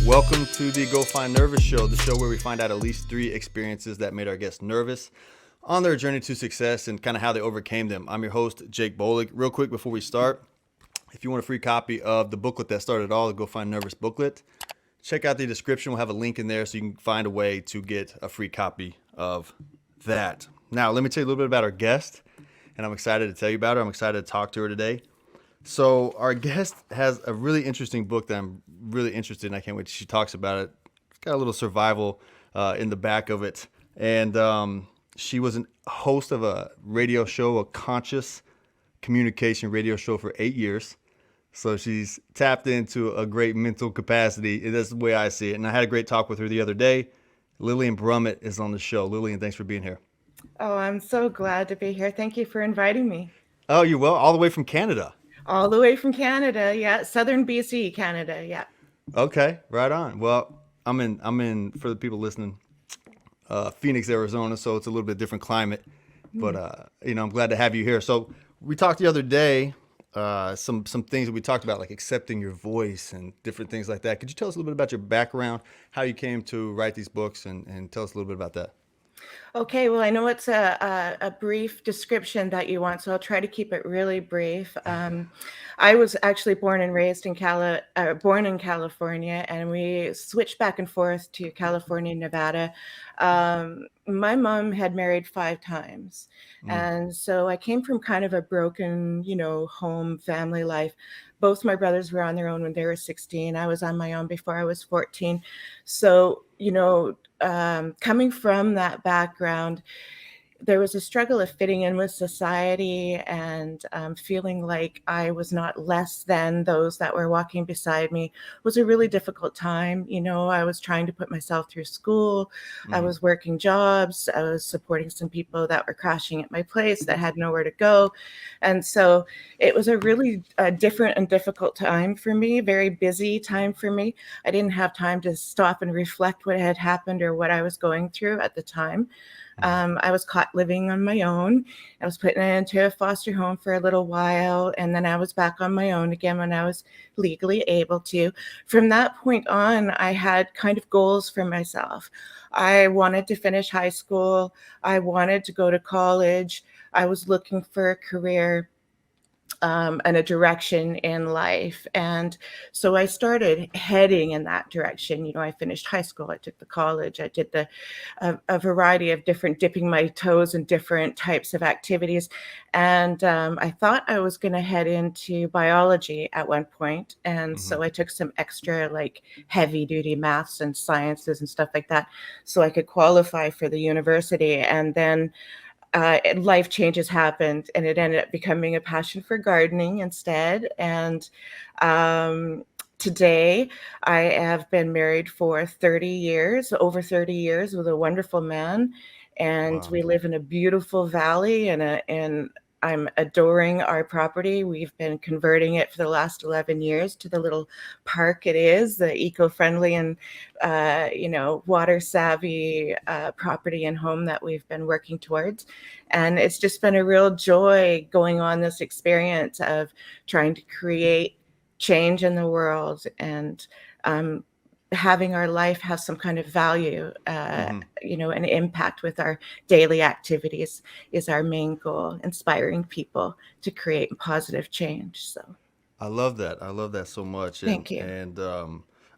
Welcome to the Go Find Nervous Show, the show where we find out at least 3 experiences that made our guests nervous on their journey to success and kind of how they overcame them. I'm your host, Jake Bolick. Real quick before we start, if you want a free copy of the booklet that started it all, the Go Find Nervous booklet, check out the description. We'll have a link in there so you can find a way to get a free copy of that. Now, let me tell you a little bit about our guest, and I'm excited to tell you about her. I'm excited to talk to her today. So our guest has a really interesting book that I'm really interested in. I can't wait till she talks about it. It's got a little survival in the back of it. And she was a host of a radio show, a conscious communication radio show for 8 years. So she's tapped into a great mental capacity. That's the way I see it. And I had a great talk with her the other day. Lillian Brummet is on the show. Lillian, thanks for being here. Oh, I'm so glad to be here. Thank you for inviting me. Oh, you're well, all the way from Canada. All the way from Canada, yeah, southern BC, Canada, yeah. Okay, right on. Well, I'm in for the people listening, Phoenix, Arizona, so it's a little bit different climate. But I'm glad to have you here. So we talked the other day, some things that we talked about, like accepting your voice and different things like that. Could you tell us a little bit about your background, how you came to write these books, and tell us a little bit about that? Okay, well, I know it's a brief description that you want, so I'll try to keep it really brief. I was actually born and raised born in California, and we switched back and forth to California and Nevada. My mom had married 5 times, and so I came from kind of a broken, home family life. Both my brothers were on their own when they were 16. I was on my own before I was 14. So, coming from that background, there was a struggle of fitting in with society and feeling like I was not less than those that were walking beside me. It was a really difficult time. I was trying to put myself through school. I was working jobs. I was supporting some people that were crashing at my place that had nowhere to go. And so it was a really different and difficult time for me, very busy time for me. I didn't have time to stop and reflect what had happened or what I was going through at the time. I was caught living on my own. I was put into a foster home for a little while, and then I was back on my own again when I was legally able to. From that point on, I had kind of goals for myself. I wanted to finish high school. I wanted to go to college. I was looking for a career and a direction in life. And so I started heading in that direction. I finished high school, I took the college, I did a variety of different dipping my toes in different types of activities. And I thought I was going to head into biology at one point. And so I took some extra like heavy duty maths and sciences and stuff like that so I could qualify for the university. And then life changes happened, and it ended up becoming a passion for gardening instead. And today I have been married for 30 years, over 30 years, with a wonderful man. And Wow. we live in a beautiful valley, and I'm adoring our property. We've been converting it for the last 11 years to the little park it is, the eco-friendly and, water savvy property and home that we've been working towards. And it's just been a real joy going on this experience of trying to create change in the world and having our life have some kind of value, an impact with our daily activities is our main goal, inspiring people to create positive change. So I love that. I love that so much. thank you. And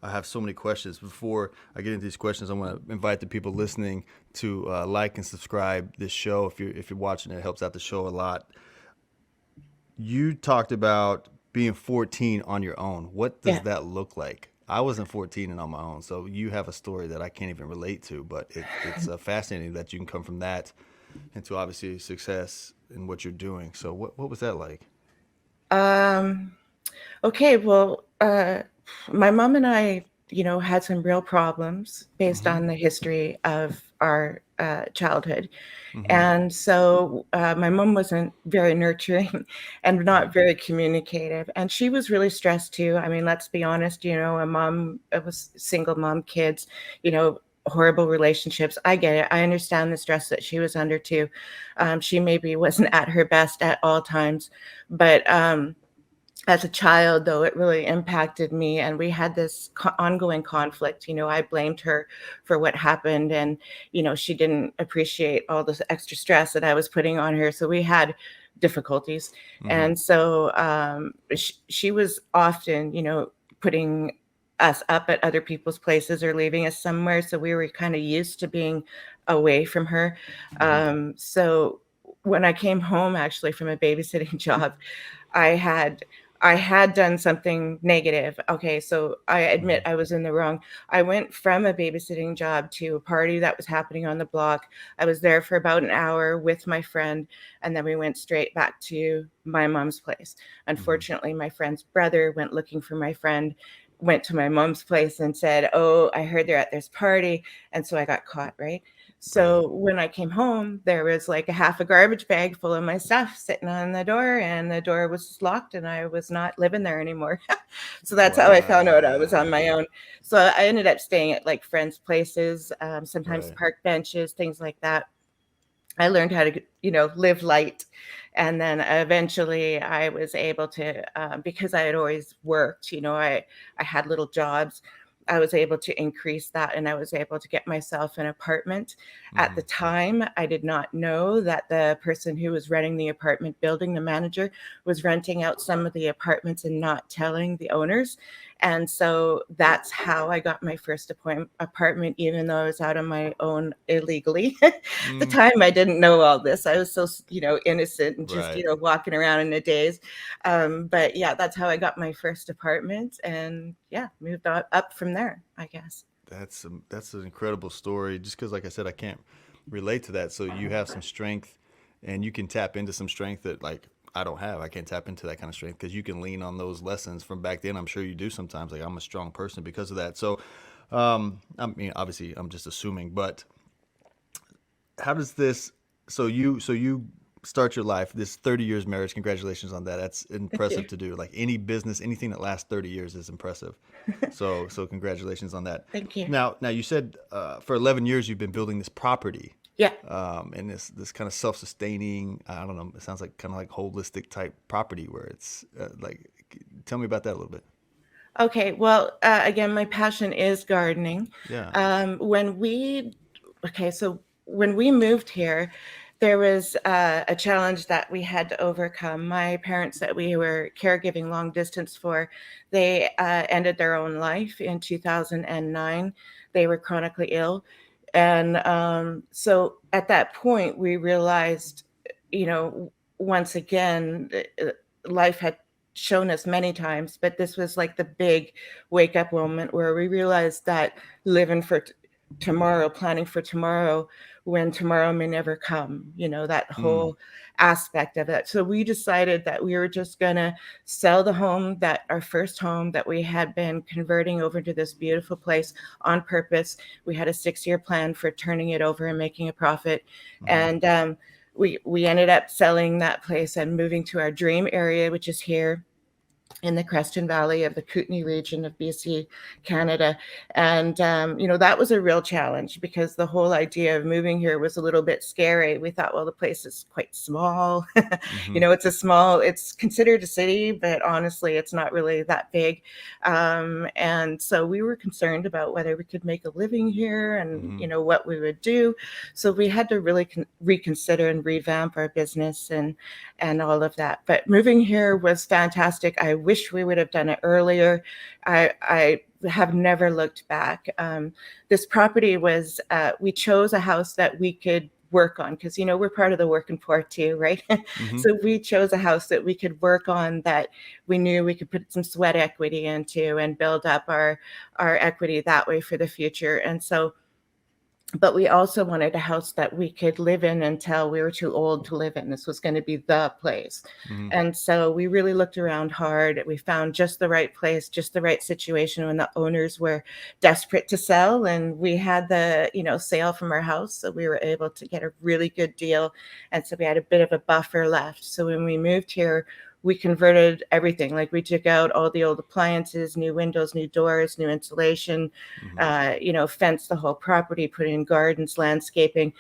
I have so many questions. Before I get into these questions, I want to invite the people listening to like and subscribe this show. If you're watching, it helps out the show a lot. You talked about being 14 on your own. What does Yeah. that look like? I wasn't 14 and on my own, so you have a story that I can't even relate to. But it's fascinating that you can come from that into obviously success in what you're doing. So what was that like? Um, okay. Well, my mom and I, had some real problems based Mm-hmm. on the history of our childhood. Mm-hmm. And so my mom wasn't very nurturing and not very communicative. And she was really stressed too. I mean, let's be honest, a mom, it was single mom, kids, horrible relationships. I get it. I understand the stress that she was under too. She maybe wasn't at her best at all times, but As a child, though, it really impacted me, and we had this ongoing conflict. I blamed her for what happened, and she didn't appreciate all the extra stress that I was putting on her. So we had difficulties, Mm-hmm. and so she was often, putting us up at other people's places or leaving us somewhere. So we were kind of used to being away from her. Mm-hmm. So when I came home, actually, from a babysitting job, I had I had done something negative. Okay, so I admit Mm-hmm. I was in the wrong. I went from a babysitting job to a party that was happening on the block. I was there for about an hour with my friend, and then we went straight back to my mom's place. Mm-hmm. Unfortunately, my friend's brother went looking for my friend, went to my mom's place and said, "Oh, I heard they're at this party." And so I got caught, right? Right. So when I came home, there was like a half a garbage bag full of my stuff sitting on the door, and the door was locked, and I was not living there anymore. So that's how I found out I was on my Wow. own. So I ended up staying at like friends' places, sometimes Right. park benches, things like that. I learned how to, live light. And then eventually I was able to, because I had always worked, I had little jobs. I was able to increase that, and I was able to get myself an apartment. At Mm-hmm. the time, I did not know that the person who was renting the apartment building, the manager, was renting out some of the apartments and not telling the owners. And so that's how I got my first apartment, even though I was out on my own illegally. The Mm, time I didn't know all this. I was so, innocent and just, right. walking around in a daze. But yeah, that's how I got my first apartment, and yeah, moved on, up from there, I guess. That's an incredible story. Just because, like I said, I can't relate to that. So you have some strength, and you can tap into some strength that like I don't have. I can't tap into that kind of strength because you can lean on those lessons from back then. I'm sure you do sometimes. Like I'm a strong person because of that. So, I mean, obviously, I'm just assuming, but how does this? So you start your life this 30 years marriage. Congratulations on that. That's Thank you. impressive to do. Like any business, anything that lasts 30 years is impressive. So congratulations on that. Thank you. Now you said for 11 years you've been building this property, Yeah. and this kind of self-sustaining. I don't know. It sounds like kind of like holistic type property where it's like. Tell me about that a little bit. Okay. Well, again, my passion is gardening. Yeah. When we, okay, so when we moved here, there was a challenge that we had to overcome. My parents that we were caregiving long distance for, they ended their own life in 2009. They were chronically ill. And so at that point, we realized, you know, once again, life had shown us many times, but this was like the big wake up moment where we realized that living for tomorrow, planning for tomorrow when tomorrow may never come, that Mm, whole aspect of it. So we decided that we were just going to sell the home, that our first home that we had been converting over to this beautiful place on purpose. We had a 6-year plan for turning it over and making a profit. mm-hmm, And we ended up selling that place and moving to our dream area, which is here in the Creston Valley of the Kootenay region of BC, Canada. And, that was a real challenge because the whole idea of moving here was a little bit scary. We thought, well, the place is quite small. mm-hmm, It's considered a city, but honestly, it's not really that big. And so we were concerned about whether we could make a living here and, mm-hmm. what we would do. So we had to really reconsider and revamp our business and all of that. But moving here was fantastic. I wish we would have done it earlier. I have never looked back. This property was, we chose a house that we could work on because, we're part of the working poor too, right? Mm-hmm. So we chose a house that we could work on, that we knew we could put some sweat equity into and build up our equity that way for the future. And so, but we also wanted a house that we could live in until we were too old to live in. This was going to be the place. Mm-hmm. And so we really looked around hard. We found just the right place, just the right situation when the owners were desperate to sell. And we had the, sale from our house. So we were able to get a really good deal. And so we had a bit of a buffer left. So when we moved here, we converted everything. Like we took out all the old appliances, new windows, new doors, new insulation, Mm-hmm. fenced the whole property, put in gardens, landscaping.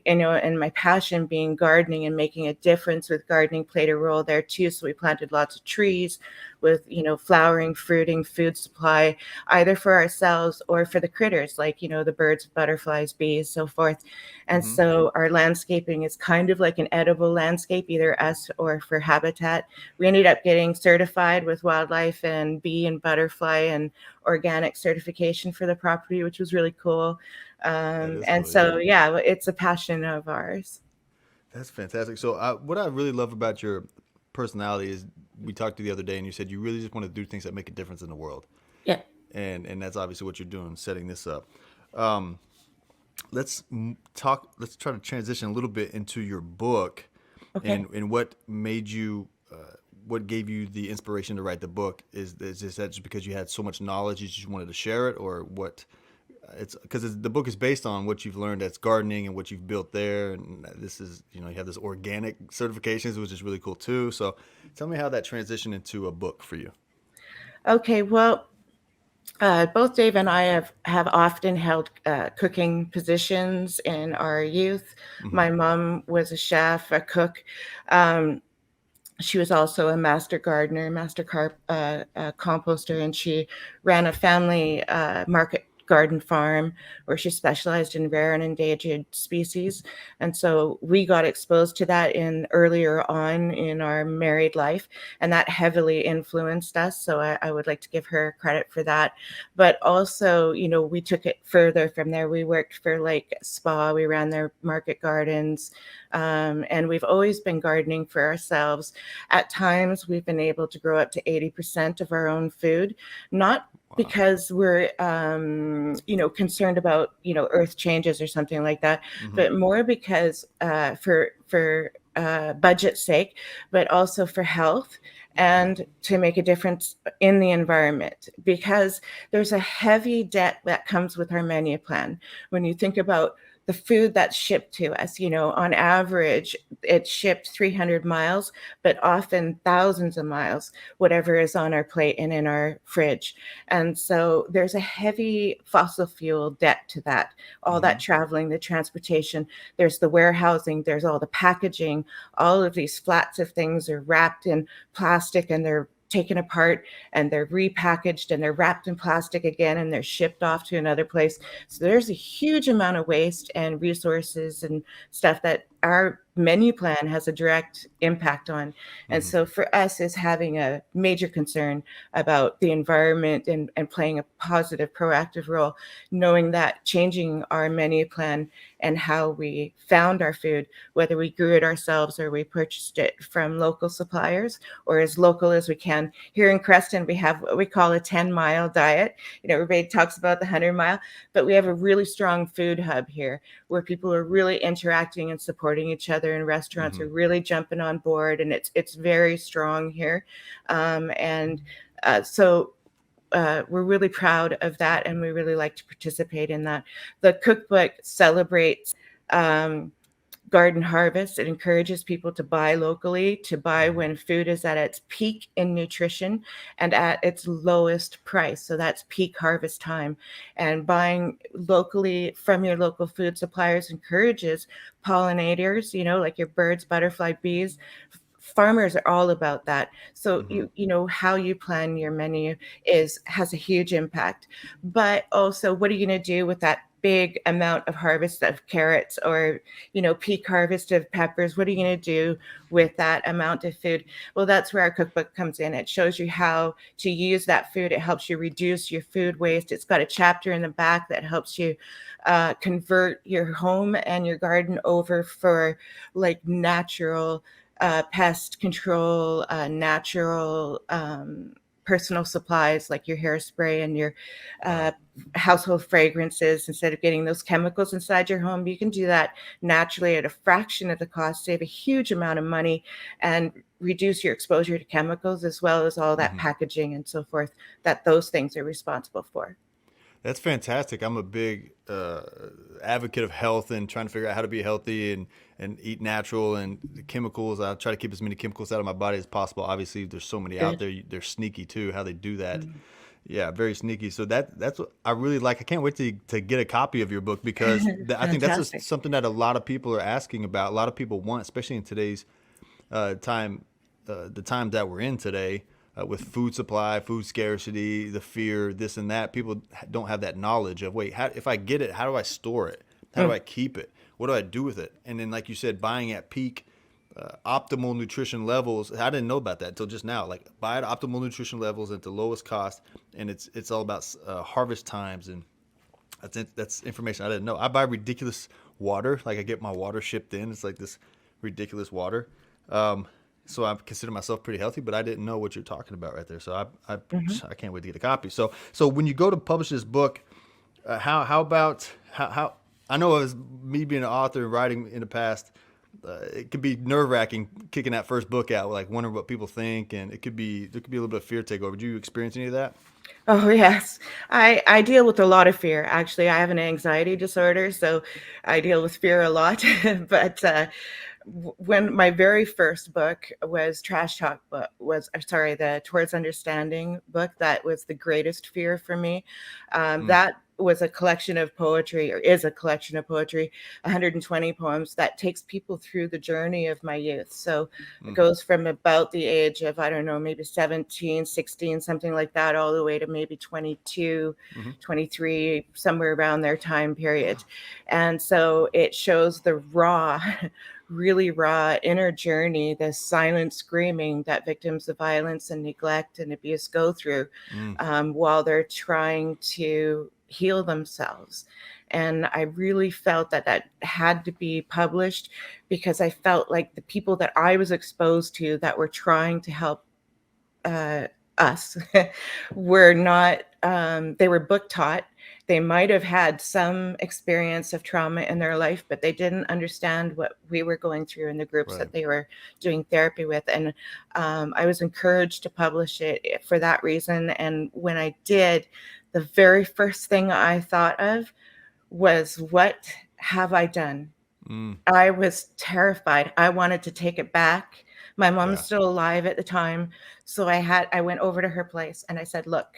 And my passion being gardening and making a difference with gardening played a role there too. So we planted lots of trees with, flowering, fruiting, food supply, either for ourselves or for the critters, like, the birds, butterflies, bees, so forth. And Mm-hmm. so our landscaping is kind of like an edible landscape, either us or for habitat. We ended up getting certified with wildlife and bee and butterfly and organic certification for the property, which was really cool. That is And cool. Yeah. so, yeah, it's a passion of ours. That's fantastic. So, what I really love about your personality is we talked to the other day, and you said you really just want to do things that make a difference in the world, Yeah. and that's obviously what you're doing, setting this up. Um, let's talk. Let's try to transition a little bit into your book, Okay. and what made you. What gave you the inspiration to write the book? Is that just because you had so much knowledge you just wanted to share it, or what? It's because the book is based on what you've learned as gardening and what you've built there, and this is you have this organic certifications, which is really cool too. So tell me how that transitioned into a book for you. Okay. Well, both Dave and I have often held cooking positions in our youth. Mm-hmm. My mom was a chef, a cook. Um, she was also a master gardener, composter, and she ran a family market garden farm where she specialized in rare and endangered species. And so we got exposed to that in earlier on in our married life, and that heavily influenced us. So I would like to give her credit for that. But also, we took it further from there. We worked for like Spa, we ran their market gardens, and we've always been gardening for ourselves. At times, we've been able to grow up to 80% of our own food, not Wow. because we're, concerned about, earth changes or something like that, Mm-hmm. but more because for budget's sake, but also for health and to make a difference in the environment, because there's a heavy debt that comes with our menu plan. When you think about the food that's shipped to us, on average, it's shipped 300 miles, but often thousands of miles, whatever is on our plate and in our fridge. And so there's a heavy fossil fuel debt to that, all Mm-hmm. that traveling, the transportation, there's the warehousing, there's all the packaging, all of these flats of things are wrapped in plastic and they're taken apart and they're repackaged and they're wrapped in plastic again and they're shipped off to another place. So there's a huge amount of waste and resources and stuff that our menu plan has a direct impact on. And Mm-hmm. so for us is having a major concern about the environment and playing a positive, proactive role, knowing that changing our menu plan and how we found our food, whether we grew it ourselves or we purchased it from local suppliers or as local as we can. Here in Creston, we have what we call a 10-mile diet. Everybody talks about the 100-mile, but we have a really strong food hub here where people are really interacting and supporting each other, and restaurants Mm-hmm. are really jumping on board, and it's very strong here. And so we're really proud of that, and we really like to participate in that. The cookbook celebrates garden harvest. It encourages people to buy locally, to buy Mm-hmm. when food is at its peak in nutrition and at its lowest price. So that's peak harvest time. And buying locally from your local food suppliers encourages pollinators, like your birds, butterfly, bees. Farmers are all about that. So Mm-hmm. how you plan your menu has a huge impact. But also, what are you going to do with that big amount of harvest of carrots or peak harvest of peppers? What are you going to do with that amount of food? Well, that's where our cookbook comes in. It shows you how to use that food. It helps you reduce your food waste. It's got a chapter in the back that helps you convert your home and your garden over for like natural pest control, natural personal supplies like your hairspray and your Wow. uh, household fragrances. Instead of getting those chemicals inside your home, you can do that naturally at a fraction of the cost, save a huge amount of money, and reduce your exposure to chemicals as well as all that Mm-hmm. packaging and so forth that those things are responsible for. That's fantastic. I'm a big advocate of health and trying to figure out how to be healthy and eat natural and the chemicals. I try to keep as many chemicals out of my body as possible. Obviously, there's so many out Good. there. They're sneaky too, how they do that. Mm. Yeah, very sneaky. So that's what I really like. I can't wait to get a copy of your book because I think that's just Fantastic. something that a lot of people are asking about. A lot of people want, especially in today's time, the times that we're in today, with food supply, food scarcity, the fear, this and that. People don't have that knowledge of, wait, how, if I get it, how do I store it? How do Mm. I keep it? What do I do with it? And then, like you said, buying at peak, optimal nutrition levels. I didn't know about that until just now. Like buy at optimal nutrition levels at the lowest cost, and it's all about harvest times, and that's information I didn't know. I buy ridiculous water. Like I get my water shipped in. It's like this ridiculous water. Um, so I consider myself pretty healthy, but I didn't know what you're talking about right there. So Mhm. I can't wait to get a copy. So when you go to publish this book, how about how I know as me being an author and writing in the past, it could be nerve wracking kicking that first book out, like wondering what people think, and there could be a little bit of fear take over. Did you experience any of that? Oh, yes. I deal with a lot of fear. Actually, I have an anxiety disorder, so I deal with fear a lot. But when my very first book was Trash Talk book was I'm sorry, the Towards Understanding book, that was the greatest fear for me. Mm, That was a collection of poetry, or is a collection of poetry, 120 poems that takes people through the journey of my youth. So it mm, goes from about the age of, I don't know, maybe 17, 16, something like that, all the way to maybe 22, mm-hmm. 23, somewhere around their time period. And so it shows the raw, really raw inner journey, the silent screaming that victims of violence and neglect and abuse go through, Mm, while they're trying to heal themselves. And I really felt that that had to be published, because I felt like the people that I was exposed to that were trying to help uh, us were not, they were book taught. They might have had some experience of trauma in their life, but they didn't understand what we were going through in the groups right. that they were doing therapy with. And I was encouraged to publish it for that reason. And when I did, the very first thing I thought of was, what have I done? Mm, I was terrified. I wanted to take it back. My mom's yeah. still alive at the time, so I went over to her place and I said, "Look,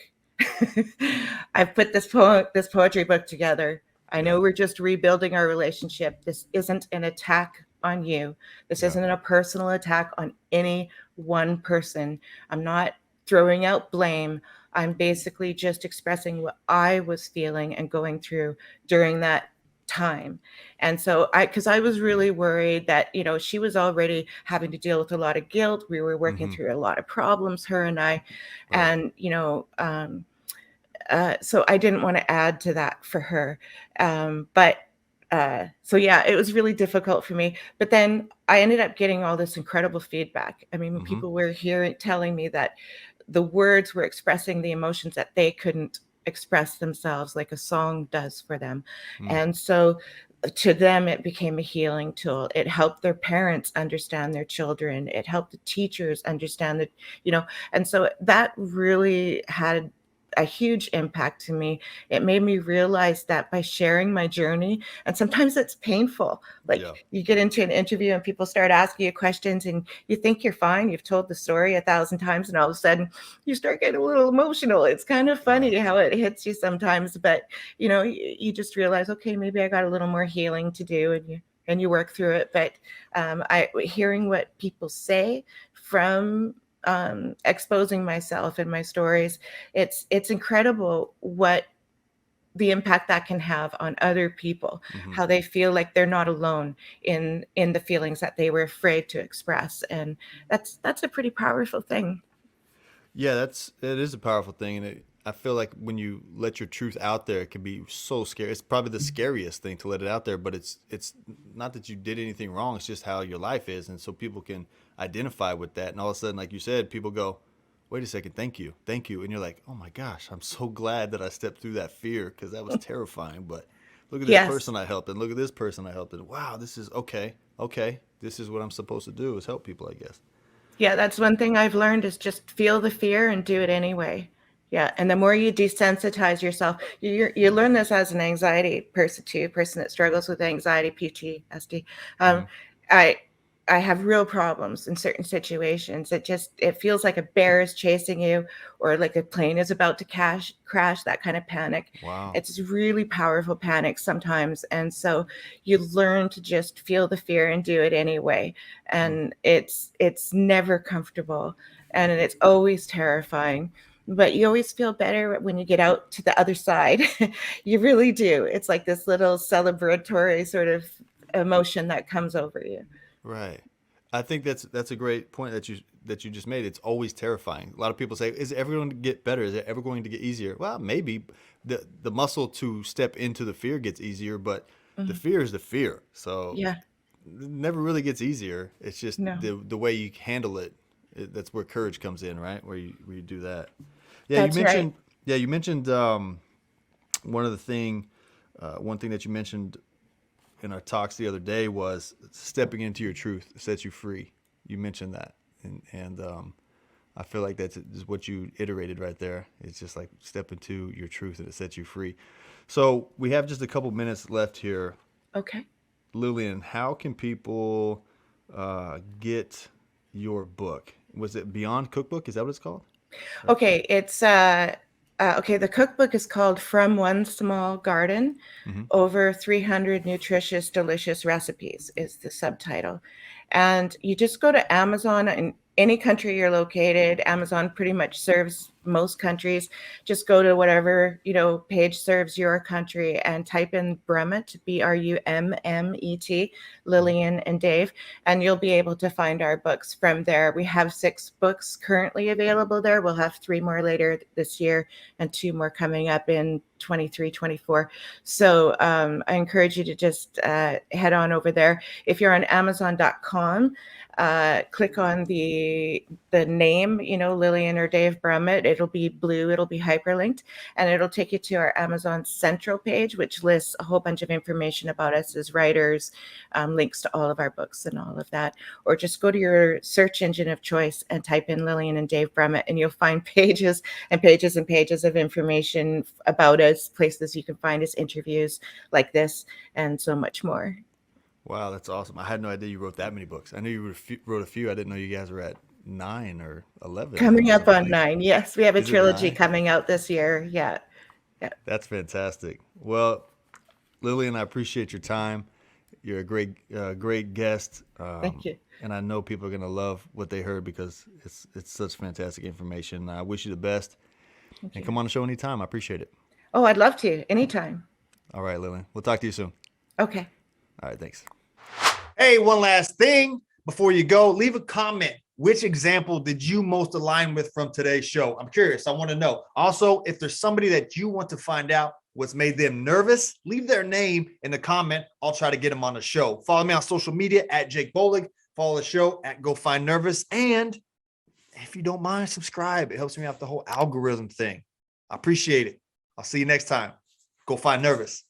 I've put this poetry book together. I Yeah. know we're just rebuilding our relationship. This isn't an attack on you. This Yeah. isn't a personal attack on any one person. I'm not throwing out blame. I'm basically just expressing what I was feeling and going through during that time." And so because I was really worried that, she was already having to deal with a lot of guilt. We were working Mm-hmm. through a lot of problems, her and I. Right. And, so I didn't want to add to that for her. So yeah, it was really difficult for me. But then I ended up getting all this incredible feedback. I mean, when Mm-hmm. people were here telling me that the words were expressing the emotions that they couldn't express themselves like a song does for them. Mm, And so to them, it became a healing tool. It helped their parents understand their children. It helped the teachers understand that, and so that really had a huge impact to me. It made me realize that by sharing my journey, and sometimes it's painful. yeah. Like you get into an interview and people start asking you questions and you think you're fine. You've told the story 1,000 times, and all of a sudden you start getting a little emotional. It's kind of Yeah. funny how it hits you sometimes, but you just realize, okay, maybe I got a little more healing to do, and you work through it. But I hearing what people say from exposing myself and my stories, it's incredible what the impact that can have on other people, Mm-hmm. how they feel like they're not alone in the feelings that they were afraid to express. And that's a pretty powerful thing. Yeah, it is a powerful thing, and I feel like when you let your truth out there, it can be so scary. It's probably the scariest thing to let it out there, but it's not that you did anything wrong. It's just how your life is, and so people can identify with that. And all of a sudden, like you said, people go, "Wait a second, thank you," and you're like, "Oh my gosh, I'm so glad that I stepped through that fear because that was terrifying." But look at this Yes. person I helped, and look at this person I helped, and wow, this is okay, okay. This is what I'm supposed to do is help people, I guess. Yeah, that's one thing I've learned, is just feel the fear and do it anyway. Yeah, and the more you desensitize yourself, you learn this as an anxiety person too, person that struggles with anxiety, PTSD. Mm-hmm. I I have real problems in certain situations. It feels like a bear is chasing you, or like a plane is about to crash. That kind of panic. Wow. It's really powerful panic sometimes, and so you learn to just feel the fear and do it anyway. And it's never comfortable, and it's always terrifying, but you always feel better when you get out to the other side. You really do. It's like this little celebratory sort of emotion that comes over you. Right. I think that's a great point that you just made. It's always terrifying. A lot of people say, "Is it ever going to get better? Is it ever going to get easier?" Well, maybe the muscle to step into the fear gets easier, but the Mhm. fear is the fear. So Yeah, it never really gets easier. It's just no, the way you handle it. That's where courage comes in, right? Where you do that. Yeah, you that's right. mentioned. Yeah, you mentioned one of the thing. One thing that you mentioned in our talks the other day was stepping into your truth sets you free. You mentioned that, and I feel like that's is what you iterated right there. It's just like step into your truth and it sets you free. So we have just a couple minutes left here. Okay. Lillian, how can people get your book? Was it Beyond Cookbook? Is that what it's called? Or- Okay, it's okay. The cookbook is called From One Small Garden. Mhm. Over 300 nutritious, delicious recipes is the subtitle. And you just go to Amazon in any country you're located. Amazon pretty much serves most countries. Just go to whatever, page serves your country and type in Brummet, Brummet, Mhm. Lillian and Dave, and you'll be able to find our books from there. We have 6 books currently available there. We'll have 3 more later this year and 2 more coming up in 23, 24. So I encourage you to just head on over there. If you're on Amazon.com, click on the name, Lillian or Dave Brummet. It'll be blue. It'll be hyperlinked, and it'll take you to our Amazon Central page, which lists a whole bunch of information about us as writers, links to all of our books and all of that. Or just go to your search engine of choice and type in Lillian and Dave Brummet, and you'll find pages and pages and pages of information about us, places you can find us, interviews like this, and so much more. Wow, that's awesome. I had no idea you wrote that many books. I knew you wrote a few. I didn't know you guys were at 9 or 11 Coming or up something on like. 9. Yes, we have a Is it trilogy 9? coming out this year. Yeah. Yeah. That's fantastic. Well, Lillian, I appreciate your time. You're a great guest, Thank you. and I know people are gonna love what they heard because it's such fantastic information. I wish you the best, Thank and you. come on the show anytime. I appreciate it. Oh, I'd love to. Anytime. All right, Lillian. We'll talk to you soon. Okay. All right, thanks. Hey, one last thing before you go, leave a comment. Which example did you most align with from today's show? I'm curious. I want to know. Also, if there's somebody that you want to find out what's made them nervous, leave their name in the comment. I'll try to get them on the show. Follow me on social media at Jake Bolig. Follow the show at Go Find Nervous. And if you don't mind, subscribe. It helps me out the whole algorithm thing. I appreciate it. I'll see you next time. Go Find Nervous.